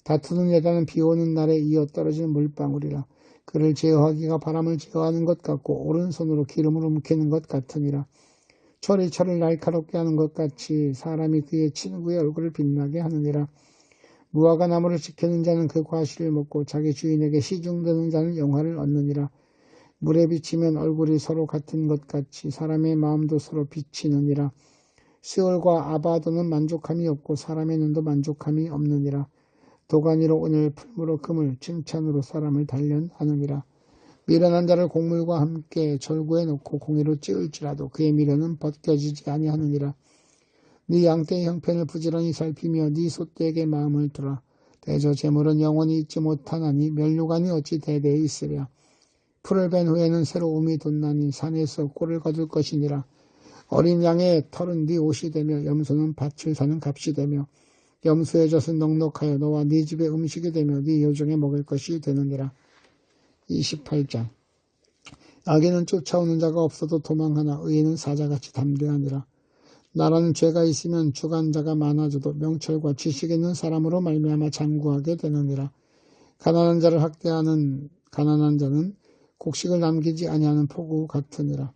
다투는 여자는 비오는 날에 이어 떨어지는 물방울이라. 그를 제어하기가 바람을 제어하는 것 같고 오른손으로 기름을 움키는 것 같으니라. 철이 철을 날카롭게 하는 것 같이 사람이 그의 친구의 얼굴을 빛나게 하느니라. 무화과 나무를 지키는 자는 그 과실을 먹고 자기 주인에게 시중드는 자는 영화를 얻느니라. 물에 비치면 얼굴이 서로 같은 것 같이 사람의 마음도 서로 비치느니라. 스올과 아바도는 만족함이 없고 사람의 눈도 만족함이 없느니라. 도가니로 은을 풀무로 금을 칭찬으로 사람을 단련하느니라. 미련한 자를 곡물과 함께 절구에 놓고 공의로 찌을지라도 그의 미련은 벗겨지지 아니하느니라. 네 양떼의 형편을 부지런히 살피며 네 소떼에게 마음을 두라. 대저 재물은 영원히 있지 못하나니 면류관이 어찌 대대에 있으랴. 풀을 벤 후에는 새로움이 돋나니 산에서 꼴을 거둘 것이니라. 어린 양의 털은 네 옷이 되며 염소는 밭을 사는 값이 되며 염소의 젖은 넉넉하여 너와 네 집의 음식이 되며 네 여종에 먹을 것이 되느니라. 28장. 악인은 쫓아오는 자가 없어도 도망하나 의인은 사자같이 담대하니라. 나라는 죄가 있으면 주관자가 많아져도 명철과 지식 있는 사람으로 말미암아 장구하게 되느니라. 가난한 자를 학대하는 가난한 자는 곡식을 남기지 아니하는 폭우 같으니라.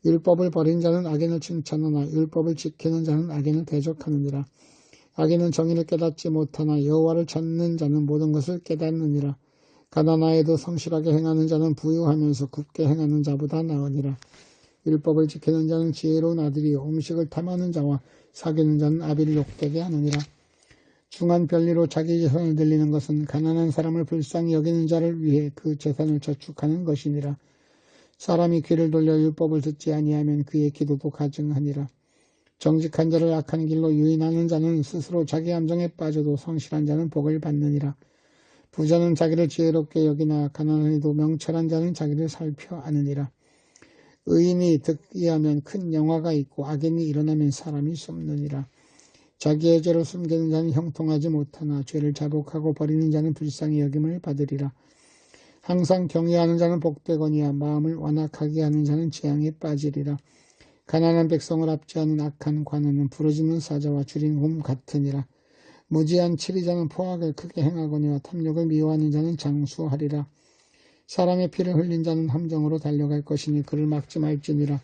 율법을 버린 자는 악인을 칭찬하나 율법을 지키는 자는 악인을 대적하느니라. 악인은 정의를 깨닫지 못하나 여호와를 찾는 자는 모든 것을 깨닫느니라. 가난하여도 성실하게 행하는 자는 부유하면서 굳게 행하는 자보다 나으니라. 율법을 지키는 자는 지혜로운 아들이요 음식을 탐하는 자와 사귀는 자는 아비를 욕되게 하느니라. 중한 별리로 자기 재산을 들리는 것은 가난한 사람을 불쌍히 여기는 자를 위해 그 재산을 저축하는 것이니라. 사람이 귀를 돌려 율법을 듣지 아니하면 그의 기도도 가증하니라. 정직한 자를 악한 길로 유인하는 자는 스스로 자기 함정에 빠져도 성실한 자는 복을 받느니라. 부자는 자기를 지혜롭게 여기나 가난한 이도 명철한 자는 자기를 살펴 아느니라. 의인이 득이하면 큰 영화가 있고 악인이 일어나면 사람이 숨느니라. 자기의 죄를 숨기는 자는 형통하지 못하나 죄를 자복하고 버리는 자는 불쌍히 여김을 받으리라. 항상 경외하는 자는 복되거니와 마음을 완악하게 하는 자는 재앙에 빠지리라. 가난한 백성을 압제하는 악한 관원은 부르짖는 사자와 줄인 곰 같으니라. 무지한 치리자는 포악을 크게 행하거니와 탐욕을 미워하는 자는 장수하리라. 사람의 피를 흘린 자는 함정으로 달려갈 것이니 그를 막지 말지니라.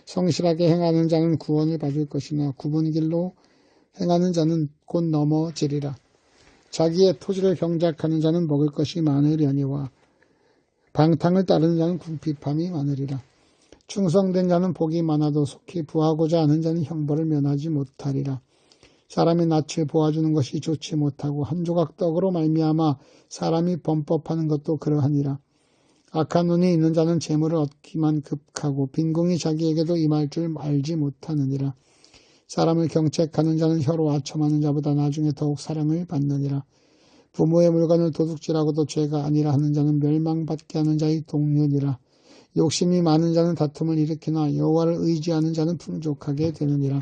성실하게 행하는 자는 구원을 받을 것이나 굽은 길로 행하는 자는 곧 넘어지리라. 자기의 토지를 경작하는 자는 먹을 것이 많으려니와 방탕을 따르는 자는 궁핍함이 많으리라. 충성된 자는 복이 많아도 속히 부하고자 하는 자는 형벌을 면하지 못하리라. 사람의 낯을 보아주는 것이 좋지 못하고 한 조각 떡으로 말미암아 사람이 범법하는 것도 그러하니라. 악한 눈이 있는 자는 재물을 얻기만 급하고 빈궁이 자기에게도 임할 줄 알지 못하느니라. 사람을 경책하는 자는 혀로 아첨하는 자보다 나중에 더욱 사랑을 받느니라. 부모의 물건을 도둑질하고도 죄가 아니라 하는 자는 멸망받게 하는 자의 동료니라. 욕심이 많은 자는 다툼을 일으키나 여호와를 의지하는 자는 풍족하게 되느니라.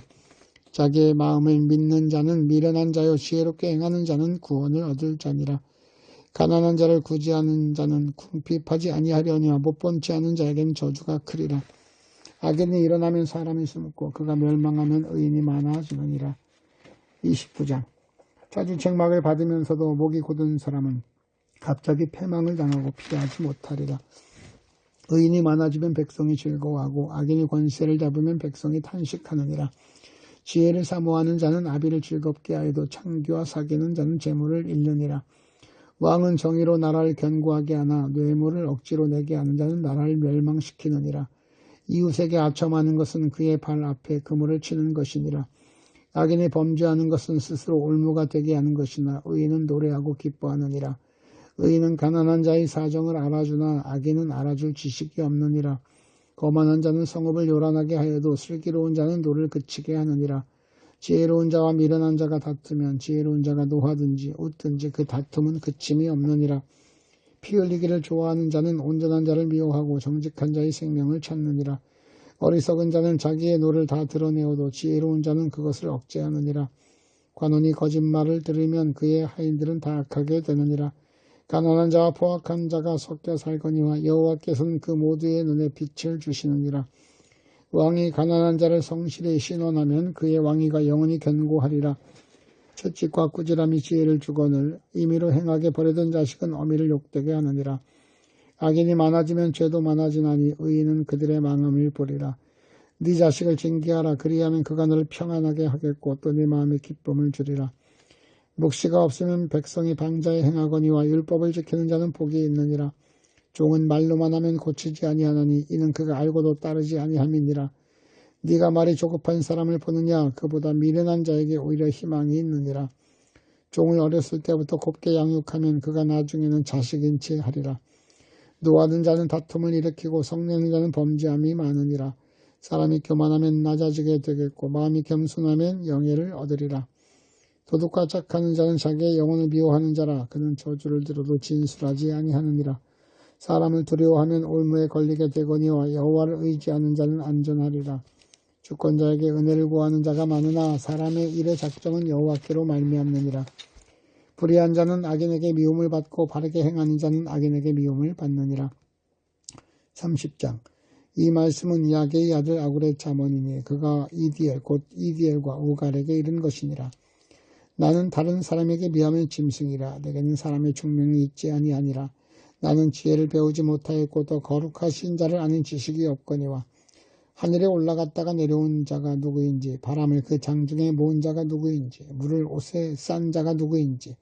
자기의 마음을 믿는 자는 미련한 자요 지혜롭게 행하는 자는 구원을 얻을 자니라. 가난한 자를 구제하는 자는 궁핍하지 아니하려니와 못본치 않은 자에겐 저주가 크리라. 악인이 일어나면 사람이 숨고 그가 멸망하면 의인이 많아지느니라. 29장. 자주 책망을 받으면서도 목이 곧은 사람은 갑자기 패망을 당하고 피하지 못하리라. 의인이 많아지면 백성이 즐거워하고 악인이 권세를 잡으면 백성이 탄식하느니라. 지혜를 사모하는 자는 아비를 즐겁게 하여도 창기와 사귀는 자는 재물을 잃느니라. 왕은 정의로 나라를 견고하게 하나 뇌물을 억지로 내게 하는 자는 나라를 멸망시키느니라. 이웃에게 아첨하는 것은 그의 발 앞에 그물을 치는 것이니라. 악인이 범죄하는 것은 스스로 올무가 되게 하는 것이나 의인은 노래하고 기뻐하느니라. 의인은 가난한 자의 사정을 알아주나 악인은 알아줄 지식이 없느니라. 거만한 자는 성읍을 요란하게 하여도 슬기로운 자는 노를 그치게 하느니라. 지혜로운 자와 미련한 자가 다투면 지혜로운 자가 노하든지 웃든지 그 다툼은 그침이 없느니라. 피 흘리기를 좋아하는 자는 온전한 자를 미워하고 정직한 자의 생명을 찾느니라. 어리석은 자는 자기의 노를 다 드러내어도 지혜로운 자는 그것을 억제하느니라. 관원이 거짓말을 들으면 그의 하인들은 다 악하게 되느니라. 가난한 자와 포악한 자가 섞여 살거니와 여호와께서는 그 모두의 눈에 빛을 주시느니라. 왕이 가난한 자를 성실히 신원하면 그의 왕위가 영원히 견고하리라. 채찍과 꾸지람이 지혜를 주거늘 임의로 행하게 버리던 자식은 어미를 욕되게 하느니라. 악인이 많아지면 죄도 많아지나니 의인은 그들의 망함을 보리라. 네 자식을 징계하라. 그리하면 그가 너를 평안하게 하겠고 또 네 마음에 기쁨을 주리라. 묵시가 없으면 백성이 방자에 행하거니와 율법을 지키는 자는 복이 있느니라. 종은 말로만 하면 고치지 아니하나니 이는 그가 알고도 따르지 아니함이니라. 네가 말이 조급한 사람을 보느냐 그보다 미련한 자에게 오히려 희망이 있느니라. 종을 어렸을 때부터 곱게 양육하면 그가 나중에는 자식인 채 하리라. 노하는 자는 다툼을 일으키고 성내는 자는 범죄함이 많으니라. 사람이 교만하면 낮아지게 되겠고 마음이 겸손하면 영예를 얻으리라. 도둑과 착하는 자는 자기의 영혼을 미워하는 자라. 그는 저주를 들어도 진술하지 아니하느니라. 사람을 두려워하면 올무에 걸리게 되거니와 여호와를 의지하는 자는 안전하리라. 주권자에게 은혜를 구하는 자가 많으나 사람의 일의 작정은 여호와께로 말미암느니라. 불의한 자는 악인에게 미움을 받고 바르게 행하는 자는 악인에게 미움을 받느니라. 30장. 이 말씀은 야게의 아들 아굴의 잠언이니 그가 이디엘 곧 이디엘과 우갈에게 이른 것이니라. 나는 다른 사람에게 미하면 짐승이라. 내게는 사람의 총명이 있지 아니하니라. 나는 지혜를 배우지 못하였고 더 거룩하신 자를 아는 지식이 없거니와 하늘에 올라갔다가 내려온 자가 누구인지 바람을 그 장중에 모은 자가 누구인지 물을 옷에 싼 자가 누구인지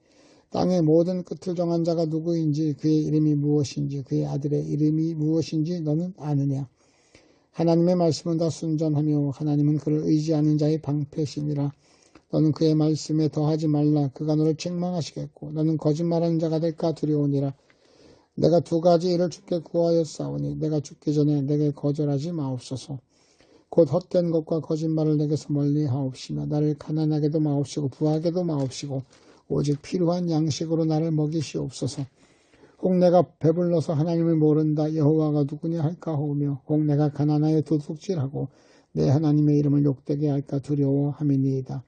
땅의 모든 끝을 정한 자가 누구인지 그의 이름이 무엇인지 그의 아들의 이름이 무엇인지 너는 아느냐. 하나님의 말씀은 다 순전하며 하나님은 그를 의지하는 자의 방패시니라. 너는 그의 말씀에 더하지 말라. 그가 너를 책망하시겠고 너는 거짓말하는 자가 될까 두려우니라. 내가 두 가지 일을 주께 구하였사오니 내가 죽기 전에 내게 거절하지 마옵소서. 곧 헛된 것과 거짓말을 내게서 멀리 하옵시며 나를 가난하게도 마옵시고 부하게도 마옵시고 오직 필요한 양식으로 나를 먹이시옵소서. 혹 내가 배불러서 하나님을 모른다 여호와가 누구냐 할까 하오며 혹 내가 가난하여 도둑질하고 내 하나님의 이름을 욕되게 할까 두려워함이니이다.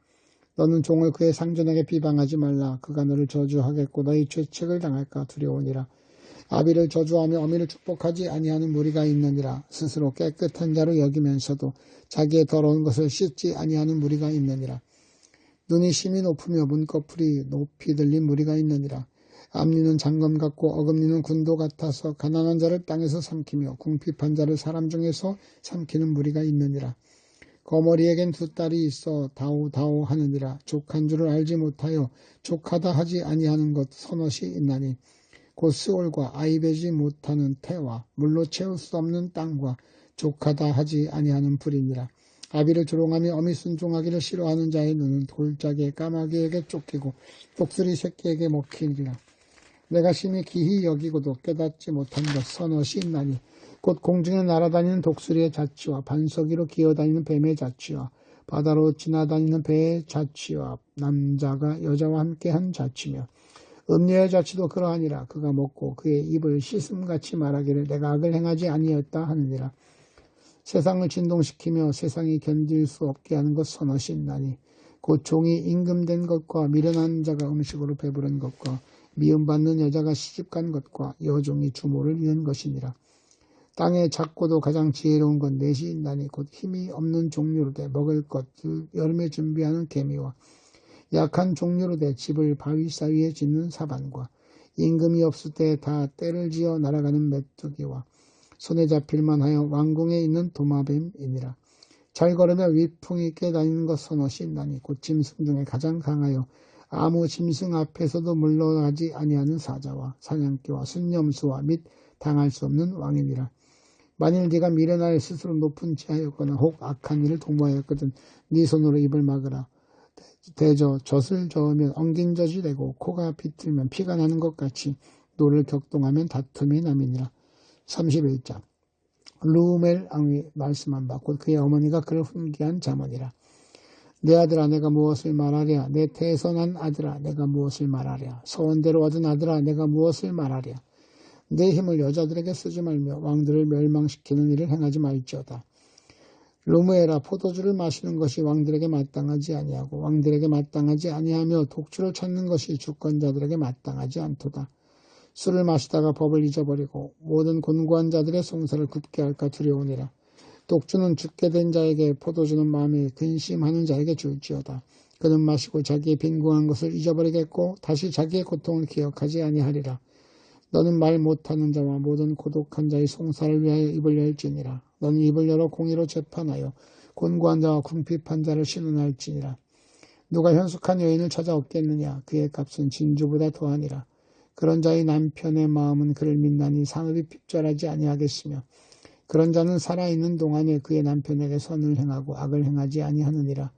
너는 종을 그의 상전에게 비방하지 말라. 그가 너를 저주하겠고 너희 죄책을 당할까 두려우니라. 아비를 저주하며 어미를 축복하지 아니하는 무리가 있느니라. 스스로 깨끗한 자로 여기면서도 자기의 더러운 것을 씻지 아니하는 무리가 있느니라. 눈이 심히 높으며 문꺼풀이 높이 들린 무리가 있느니라. 앞니는 장검 같고 어금니는 군도 같아서 가난한 자를 땅에서 삼키며 궁핍한 자를 사람 중에서 삼키는 무리가 있느니라. 거머리에겐 두 딸이 있어 다오다오 하느니라. 족한 줄을 알지 못하여 족하다 하지 아니하는 것 서넛이 있나니 곧 스올과 아이배지 못하는 태와 물로 채울 수 없는 땅과 족하다 하지 아니하는 불이니라. 아비를 조롱하며 어미 순종하기를 싫어하는 자의 눈은 돌짝의 까마귀에게 쫓기고 독수리 새끼에게 먹히리라. 내가 심히 기히 여기고도 깨닫지 못한 것 서넛이 있나니 곧 공중에 날아다니는 독수리의 자취와 반석 위로 기어다니는 뱀의 자취와 바다로 지나다니는 배의 자취와 남자가 여자와 함께한 자취며 음녀의 자취도 그러하니라. 그가 먹고 그의 입을 씻음같이 말하기를 내가 악을 행하지 아니었다 하느니라. 세상을 진동시키며 세상이 견딜 수 없게 하는 것 서넛이 있나니 곧 종이 임금된 것과 미련한 자가 음식으로 배부른 것과 미움받는 여자가 시집간 것과 여종이 주모를 잃은 것이니라. 땅의 작고도 가장 지혜로운 건 넷이 있나니 곧 힘이 없는 종류로 돼 먹을 것 여름에 준비하는 개미와 약한 종류로 돼 집을 바위 사이에 짓는 사반과 임금이 없을 때 다 떼를 지어 날아가는 메뚜기와 손에 잡힐만 하여 왕궁에 있는 도마뱀이니라. 잘 걸으며 위풍이 있게 다니는 것 서넛이 있나니 곧 짐승 중에 가장 강하여 아무 짐승 앞에서도 물러나지 아니하는 사자와 사냥개와 순념수와 및 당할 수 없는 왕이니라. 만일 네가 미련하여 스스로 높은 지하였거나 혹 악한 일을 도모하였거든 네 손으로 입을 막으라. 대저 젖을 저으면 엉긴 젖이 되고 코가 비틀면 피가 나는 것 같이 노를 격동하면 다툼이 남이니라. 31장. 루멜 왕이 말씀한 바 곧 그의 어머니가 그를 훈계한 잠언이라. 내 아들아 내가 무엇을 말하랴. 내 태선한 아들아 내가 무엇을 말하랴. 소원대로 얻은 아들아 내가 무엇을 말하랴. 내 힘을 여자들에게 쓰지 말며 왕들을 멸망시키는 일을 행하지 말지어다. 루무엘아 포도주를 마시는 것이 왕들에게 마땅하지 아니하고 왕들에게 마땅하지 아니하며 독주를 찾는 것이 주권자들에게 마땅하지 않도다. 술을 마시다가 법을 잊어버리고 모든 곤고한 자들의 송사를 굽게 할까 두려우니라. 독주는 죽게 된 자에게 포도주는 마음에 근심하는 자에게 줄지어다. 그는 마시고 자기의 빈궁한 것을 잊어버리겠고 다시 자기의 고통을 기억하지 아니하리라. 너는 말 못하는 자와 모든 고독한 자의 송사를 위하여 입을 열지니라. 너는 입을 열어 공의로 재판하여 곤고한 자와 궁핍한 자를 신원할지니라. 누가 현숙한 여인을 찾아 얻겠느냐. 그의 값은 진주보다 더하니라. 그런 자의 남편의 마음은 그를 믿나니 상업이 핍절하지 아니하겠으며 그런 자는 살아있는 동안에 그의 남편에게 선을 행하고 악을 행하지 아니하느니라.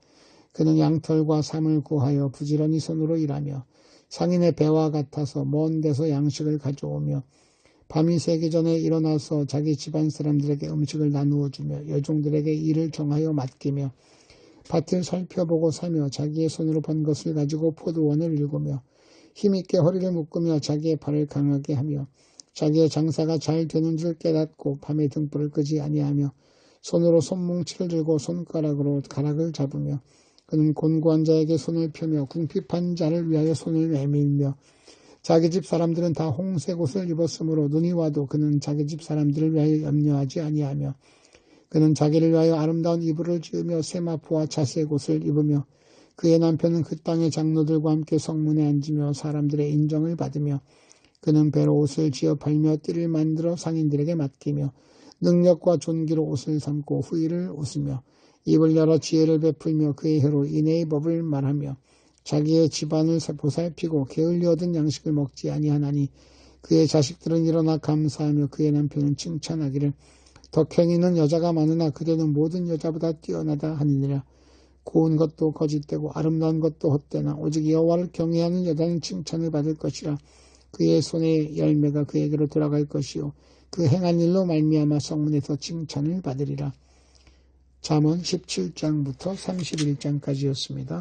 그는 양털과 삼을 구하여 부지런히 손으로 일하며 상인의 배와 같아서 먼 데서 양식을 가져오며 밤이 새기 전에 일어나서 자기 집안 사람들에게 음식을 나누어 주며 여종들에게 일을 정하여 맡기며 밭을 살펴보고 사며 자기의 손으로 번 것을 가지고 포도원을 일구며 힘있게 허리를 묶으며 자기의 발을 강하게 하며 자기의 장사가 잘 되는 줄 깨닫고 밤에 등불을 끄지 아니하며 손으로 손뭉치를 들고 손가락으로 가락을 잡으며 그는 곤고한 자에게 손을 펴며 궁핍한 자를 위하여 손을 내밀며 자기 집 사람들은 다 홍색 옷을 입었으므로 눈이 와도 그는 자기 집 사람들을 위하여 염려하지 아니하며 그는 자기를 위하여 아름다운 이불을 지으며 세마포와 자색 옷을 입으며 그의 남편은 그 땅의 장로들과 함께 성문에 앉으며 사람들의 인정을 받으며 그는 배로 옷을 지어 팔며 띠를 만들어 상인들에게 맡기며 능력과 존귀로 옷을 삼고 후일을 웃으며 입을 열어 지혜를 베풀며 그의 혀로 인애의 법을 말하며 자기의 집안을 보살피고 게을리 얻은 양식을 먹지 아니하나니 그의 자식들은 일어나 감사하며 그의 남편은 칭찬하기를 덕행이는 여자가 많으나 그대는 모든 여자보다 뛰어나다 하니니라. 고운 것도 거짓되고 아름다운 것도 헛되나 오직 여호와를 경외하는 여자는 칭찬을 받을 것이라. 그의 손의 열매가 그에게로 돌아갈 것이요 그 행한 일로 말미암아 성문에서 칭찬을 받으리라. 잠언 17장부터 31장까지였습니다.